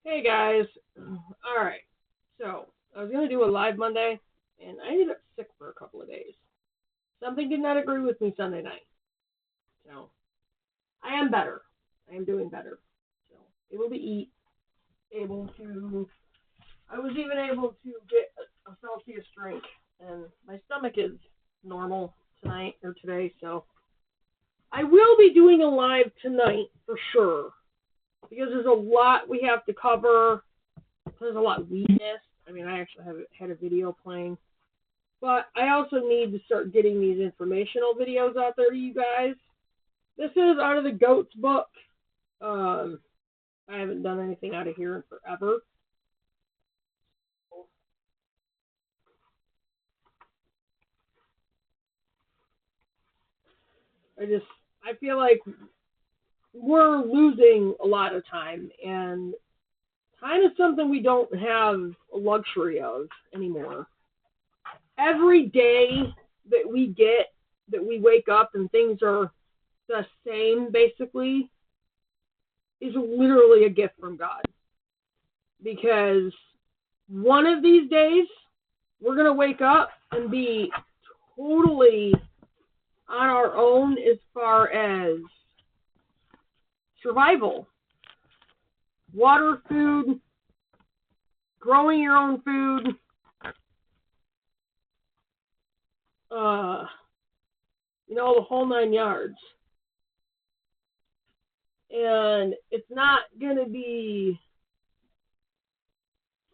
Hey guys. Alright. So, I was going to do a live Monday, and I ended up sick for a couple of days. Something did not agree with me Sunday night. So, I am better. I am doing better. So, able to eat, able to. I was even able to get a Celsius drink, and my stomach is normal tonight or today, so. I will be doing a live tonight for sure. Because there's a lot we have to cover. There's a lot we missed. I mean, I actually had a video playing. But I also need to start getting these informational videos out there to you guys. This is out of the Goats book. I haven't done anything out of here in forever. I feel like we're losing a lot of time, and time is something we don't have a luxury of anymore. Every day that we get, that we wake up and things are the same, basically, is literally a gift from God. Because one of these days, we're going to wake up and be totally on our own as far as survival. Water, food, growing your own food, the whole 9 yards. And it's not going to be,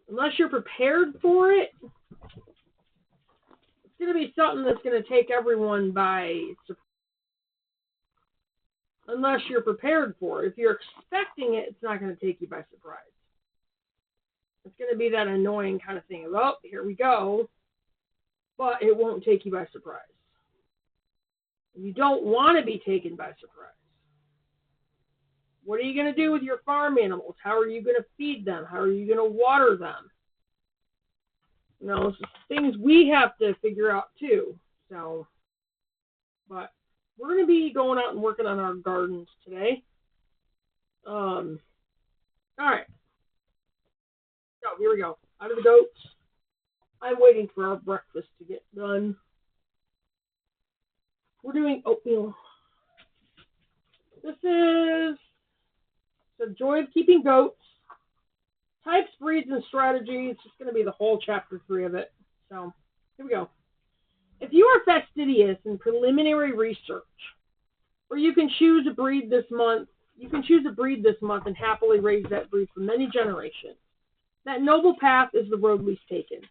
unless you're prepared for it, it's going to be something that's going to take everyone by surprise. Unless you're prepared for it. If you're expecting it, it's not going to take you by surprise. It's going to be that annoying kind of thing of, oh, here we go, but it won't take you by surprise. You don't want to be taken by surprise. What are you going to do with your farm animals? How are you going to feed them? How are you going to water them? It's things we have to figure out too. So, but we're going to be going out and working on our gardens today. All right. So here we go. Out of the goats. I'm waiting for our breakfast to get done. We're doing oatmeal. This is The Joy of Keeping Goats. Types, breeds, and strategies. It's just going to be the whole chapter 3 of it. So, here we go. If you are fastidious in preliminary research, or you can choose a breed this month, and happily raise that breed for many generations. That noble path is the road least taken.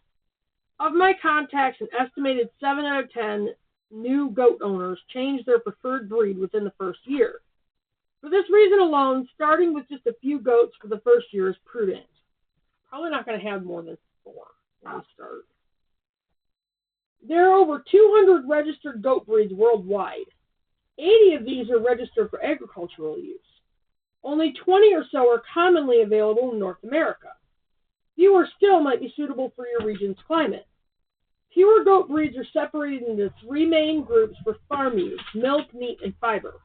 Of my contacts, an estimated 7 out of 10 new goat owners change their preferred breed within the first year. For this reason alone, starting with just a few goats for the first year is prudent. Probably not going to have more than 4 when we start. There are over 200 registered goat breeds worldwide. 80 of these are registered for agricultural use. Only 20 or so are commonly available in North America. Fewer still might be suitable for your region's climate. Pure goat breeds are separated into 3 main groups for farm use: milk, meat, and fiber.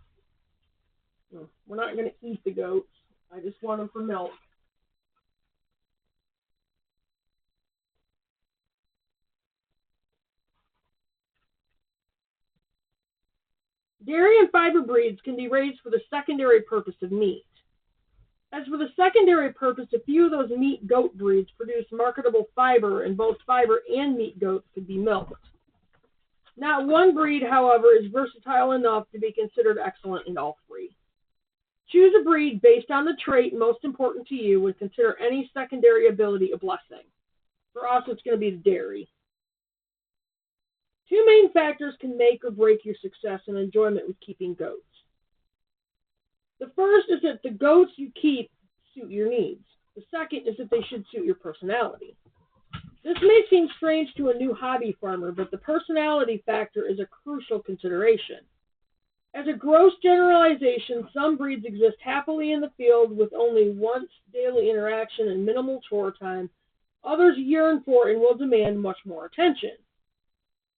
We're not going to eat the goats. I just want them for milk. Dairy and fiber breeds can be raised for the secondary purpose of meat. As for the secondary purpose, a few of those meat goat breeds produce marketable fiber, and both fiber and meat goats could be milked. Not one breed, however, is versatile enough to be considered excellent in all 3. Choose a breed based on the trait most important to you and consider any secondary ability a blessing. For us, it's going to be the dairy. 2 main factors can make or break your success and enjoyment with keeping goats. The first is that the goats you keep suit your needs. The second is that they should suit your personality. This may seem strange to a new hobby farmer, but the personality factor is a crucial consideration. As a gross generalization, some breeds exist happily in the field with only once daily interaction and minimal chore time. Others yearn for and will demand much more attention.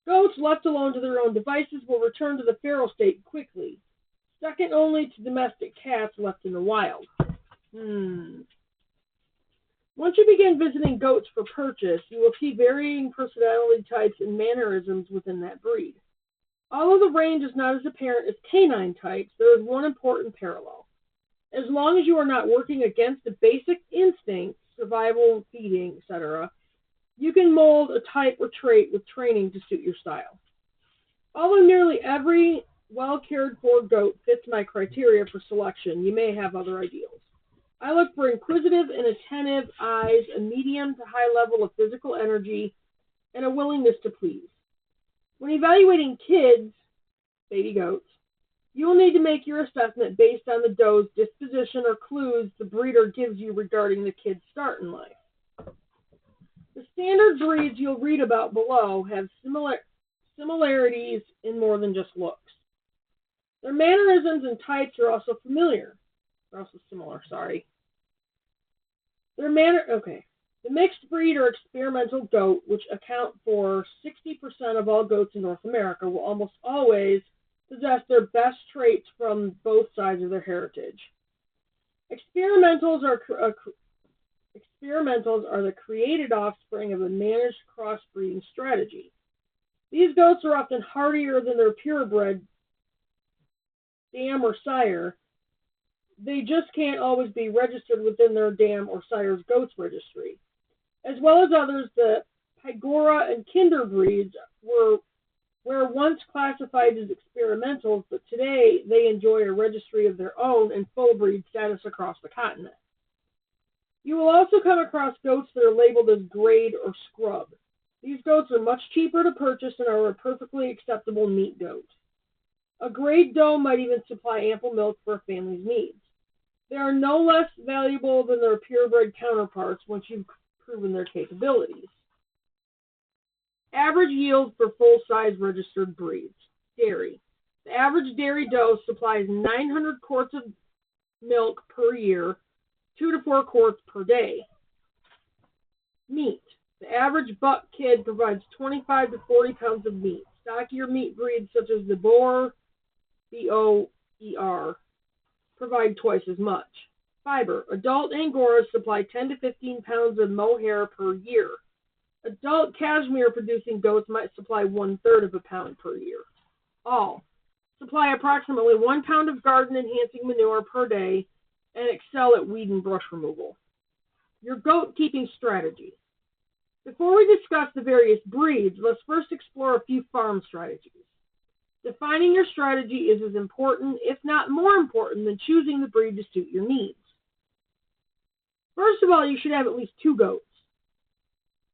Goats left alone to their own devices will return to the feral state quickly, second only to domestic cats left in the wild. Once you begin visiting goats for purchase, you will see varying personality types and mannerisms within that breed. Although the range is not as apparent as canine types, there is one important parallel. As long as you are not working against the basic instincts, survival, feeding, etc., you can mold a type or trait with training to suit your style. Although nearly every well-cared-for goat fits my criteria for selection, you may have other ideals. I look for inquisitive and attentive eyes, a medium to high level of physical energy, and a willingness to please. When evaluating kids, baby goats, you will need to make your assessment based on the doe's disposition or clues the breeder gives you regarding the kid's start in life. The standard breeds you'll read about below have similarities in more than just looks. Their mannerisms and types are also similar. The mixed breed or experimental goat, which account for 60% of all goats in North America, will almost always possess their best traits from both sides of their heritage. Experimentals are the created offspring of a managed crossbreeding strategy. These goats are often hardier than their purebred dam or sire. They just can't always be registered within their dam or sire's goats registry. As well as others, the Pygora and Kinder breeds were once classified as experimentals, but today they enjoy a registry of their own and full breed status across the continent. You will also come across goats that are labeled as grade or scrub. These goats are much cheaper to purchase and are a perfectly acceptable meat goat. A grade doe might even supply ample milk for a family's needs. They are no less valuable than their purebred counterparts once you've proven their capabilities. Average yield for full-size registered breeds. Dairy. The average dairy doe supplies 900 quarts of milk per year, 2 to 4 quarts per day. Meat. The average buck kid provides 25 to 40 pounds of meat. Stockier meat breeds such as the Boer, B-O-E-R, provide twice as much. Fiber. Adult Angoras supply 10 to 15 pounds of mohair per year. Adult cashmere producing goats might supply 1/3 of a pound per year. All supply approximately 1 pound of garden enhancing manure per day and excel at weed and brush removal. Your goat keeping strategy. Before we discuss the various breeds, let's first explore a few farm strategies. Defining your strategy is as important, if not more important, than choosing the breed to suit your needs. First of all, you should have at least 2 goats.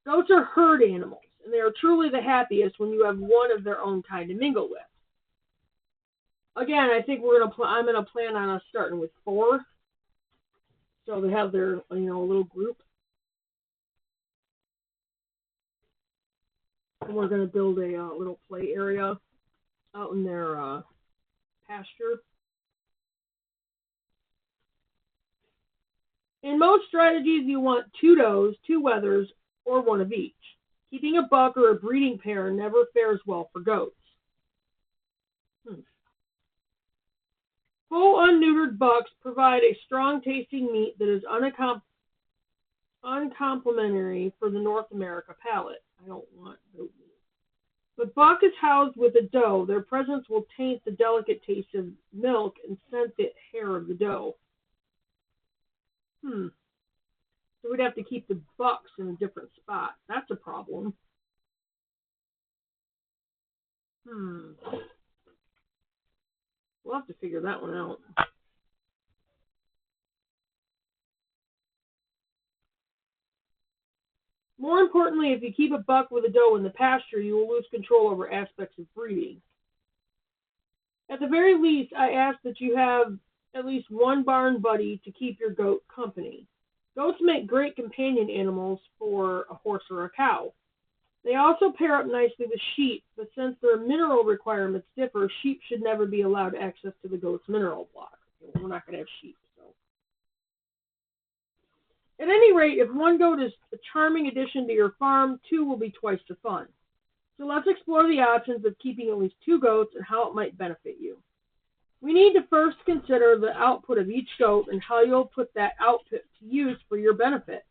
Goats are herd animals, and they are truly the happiest when you have one of their own kind to mingle with. Again, I think I'm gonna plan on us starting with 4, so they have their little group. And we're gonna build a little play area out in their pasture. In most strategies, you want 2 does, 2 wethers, or 1 of each. Keeping a buck or a breeding pair never fares well for goats. Full unneutered bucks provide a strong-tasting meat that is uncomplimentary for the North America palate. I don't want goat meat. But buck is housed with a doe. Their presence will taint the delicate taste of milk and scent the hair of the doe. So we'd have to keep the bucks in a different spot. That's a problem. We'll have to figure that one out. More importantly, if you keep a buck with a doe in the pasture, you will lose control over aspects of breeding. At the very least, I ask that you have at least 1 barn buddy to keep your goat company. Goats make great companion animals for a horse or a cow. They also pair up nicely with sheep, but since their mineral requirements differ, sheep should never be allowed access to the goat's mineral block. We're not going to have sheep. At any rate, if 1 goat is a charming addition to your farm, 2 will be twice the fun. So let's explore the options of keeping at least 2 goats and how it might benefit you. We need to first consider the output of each goat and how you'll put that output to use for your benefit.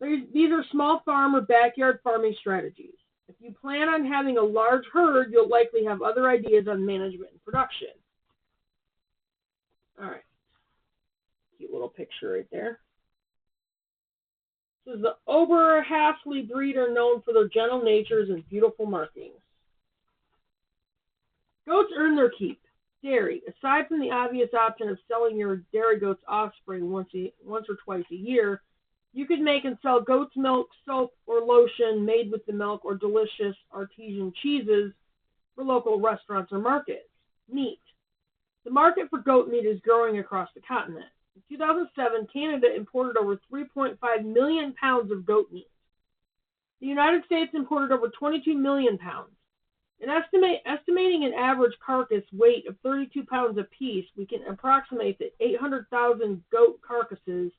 These are small farm or backyard farming strategies. If you plan on having a large herd, you'll likely have other ideas on management and production. All right, cute little picture right there. This is the Oberhasli breed, are known for their gentle natures and beautiful markings. Goats earn their keep. Dairy. Aside from the obvious option of selling your dairy goat's offspring once or twice a year, you could make and sell goat's milk, soap, or lotion made with the milk, or delicious artisan cheeses for local restaurants or markets. Meat. The market for goat meat is growing across the continent. In 2007, Canada imported over 3.5 million pounds of goat meat. The United States imported over 22 million pounds. In estimating an average carcass weight of 32 pounds apiece, we can approximate that 800,000 goat carcasses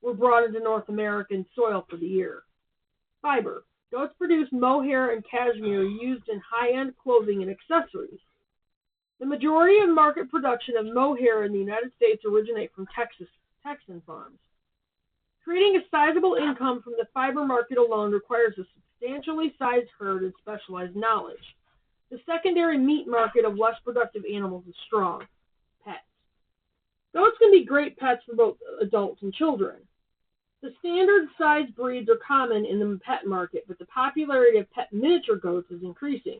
were brought into North American soil for the year. Fiber. Goats produce mohair and cashmere used in high-end clothing and accessories. The majority of market production of mohair in the United States originate from Texan farms. Creating a sizable income from the fiber market alone requires a substantially sized herd and specialized knowledge. The secondary meat market of less productive animals is strong. Pets. Goats can be great pets for both adults and children. The standard size breeds are common in the pet market, but the popularity of pet miniature goats is increasing.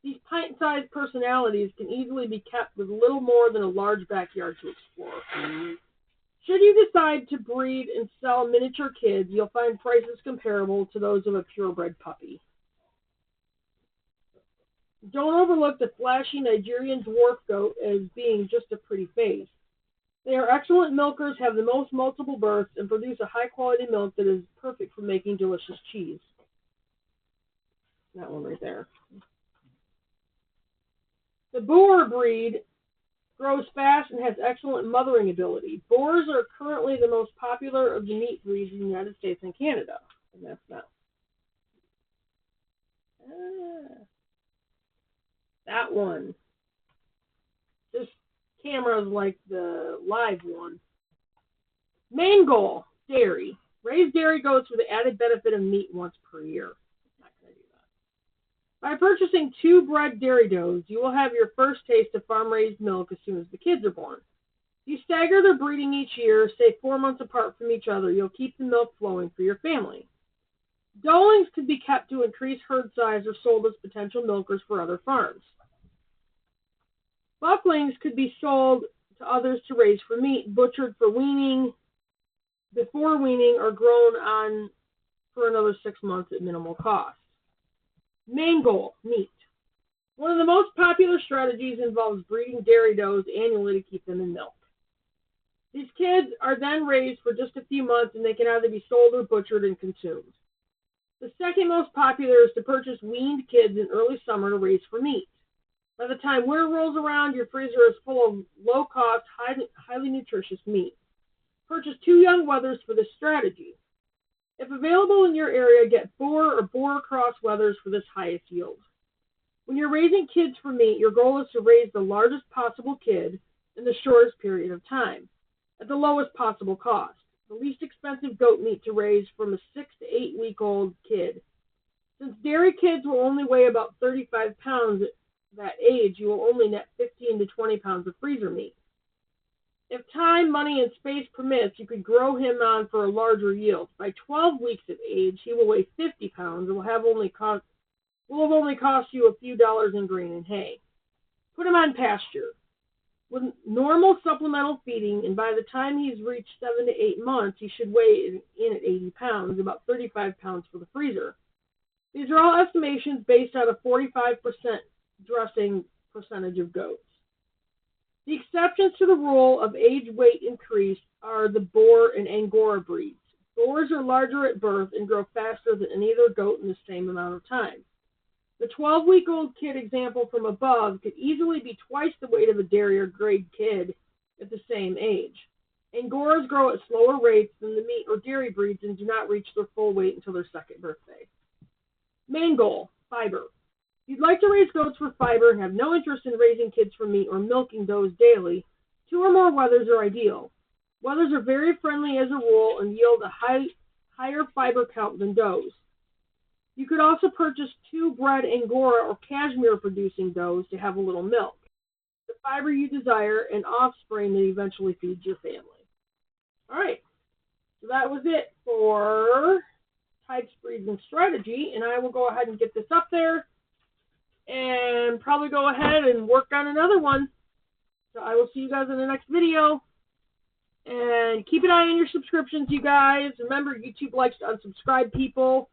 These pint-sized personalities can easily be kept with little more than a large backyard to explore. Should you decide to breed and sell miniature kids, you'll find prices comparable to those of a purebred puppy. Don't overlook the flashy Nigerian dwarf goat as being just a pretty face. They are excellent milkers, have the most multiple births, and produce a high-quality milk that is perfect for making delicious cheese. That one right there. The Boer breed grows fast and has excellent mothering ability. Boers are currently the most popular of the meat breeds in the United States and Canada. And that's not. That one. This camera is like the live one. Main goal, dairy. Raise dairy goats with the added benefit of meat once per year. Not going to do that. By purchasing 2 bred dairy does, you will have your first taste of farm-raised milk as soon as the kids are born. If you stagger their breeding each year, say 4 months apart from each other, you'll keep the milk flowing for your family. Dullings could be kept to increase herd size or sold as potential milkers for other farms. Bucklings could be sold to others to raise for meat, butchered for weaning, before weaning, or grown on for another 6 months at minimal cost. Main goal, meat. One of the most popular strategies involves breeding dairy does annually to keep them in milk. These kids are then raised for just a few months, and they can either be sold or butchered and consumed. The second most popular is to purchase weaned kids in early summer to raise for meat. By the time winter rolls around, your freezer is full of low-cost, highly nutritious meat. Purchase 2 young wethers for this strategy. If available in your area, get Boer or Boer cross wethers for this highest yield. When you're raising kids for meat, your goal is to raise the largest possible kid in the shortest period of time, at the lowest possible cost. The least expensive goat meat to raise from a 6 to 8 week old kid. Since dairy kids will only weigh about 35 pounds at that age, you will only net 15 to 20 pounds of freezer meat. If time, money, and space permits, you could grow him on for a larger yield. By 12 weeks of age, he will weigh 50 pounds and will have only cost you a few dollars in grain and hay. Put him on pasture. With normal supplemental feeding, and by the time he's reached 7 to 8 months, he should weigh in at 80 pounds, about 35 pounds for the freezer. These are all estimations based on a 45% dressing percentage of goats. The exceptions to the rule of age-weight increase are the Boer and Angora breeds. Boers are larger at birth and grow faster than any other goat in the same amount of time. The 12-week-old kid example from above could easily be twice the weight of a dairy or grade kid at the same age. Angoras grow at slower rates than the meat or dairy breeds and do not reach their full weight until their second birthday. Main goal, fiber. If you'd like to raise goats for fiber and have no interest in raising kids for meat or milking those daily, 2 or more wethers are ideal. Wethers are very friendly as a rule and yield a higher fiber count than does. You could also purchase 2 bred Angora or Cashmere producing does to have a little milk, the fiber you desire, and offspring that eventually feeds your family. All right, so that was it for types, breeds, and strategy, and I will go ahead and get this up there and probably go ahead and work on another one. So I will see you guys in the next video. And keep an eye on your subscriptions, you guys. Remember, YouTube likes to unsubscribe people.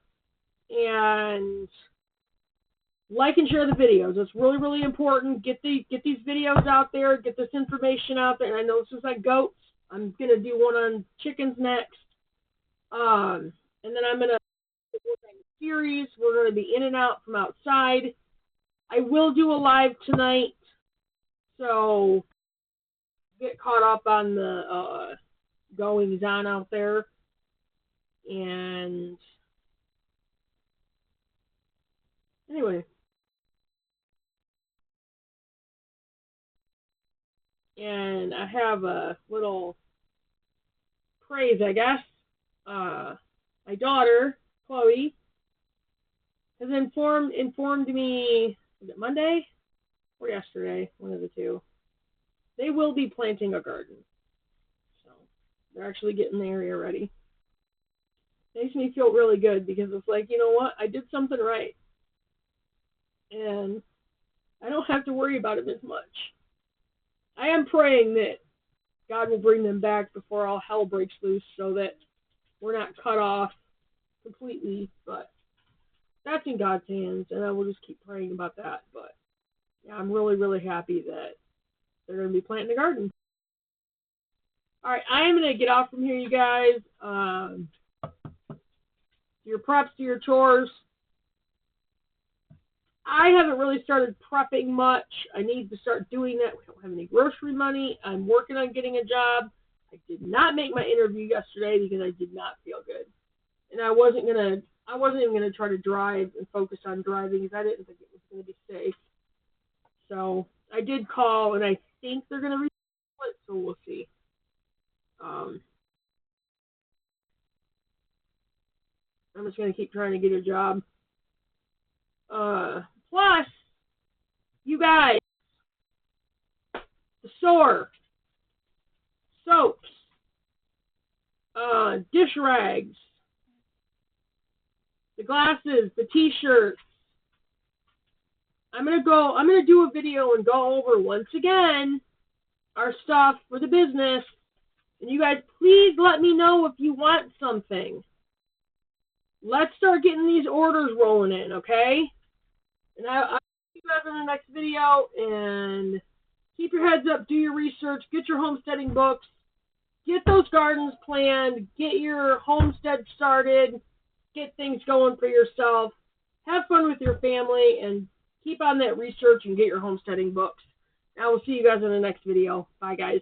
And like and share the videos. It's really, really important. Get these videos out there. Get this information out there. And I know this is like goats. I'm going to do one on chickens next. And then I'm going to work on a series. We're going to be in and out from outside. I will do a live tonight. So get caught up on the goings on out there. And anyway. And I have a little praise, I guess. My daughter, Chloe, has informed me, was it Monday or yesterday? One of the two. They will be planting a garden. So they're actually getting the area ready. Makes me feel really good because it's like, you know what? I did something right. And I don't have to worry about it as much. I am praying that God will bring them back before all hell breaks loose so that we're not cut off completely. But that's in God's hands, and I will just keep praying about that. But yeah, I'm really, really happy that they're going to be planting a garden. All right, I am going to get off from here, you guys. Your preps, do your chores. I haven't really started prepping much. I need to start doing that. We don't have any grocery money. I'm working on getting a job. I did not make my interview yesterday because I did not feel good. And I wasn't even gonna try to drive and focus on driving because I didn't think it was gonna be safe. So I did call, and I think they're gonna reschedule it, so we'll see. I'm just gonna keep trying to get a job. Plus, you guys, the store, soaps, dish rags, the glasses, the t-shirts. I'm gonna do a video and go over once again our stuff for the business. And you guys, please let me know if you want something. Let's start getting these orders rolling in, okay? And I'll see you guys in the next video. And keep your heads up, do your research, get your homesteading books, get those gardens planned, get your homestead started, get things going for yourself, have fun with your family, and keep on that research and get your homesteading books. I will see you guys in the next video. Bye, guys.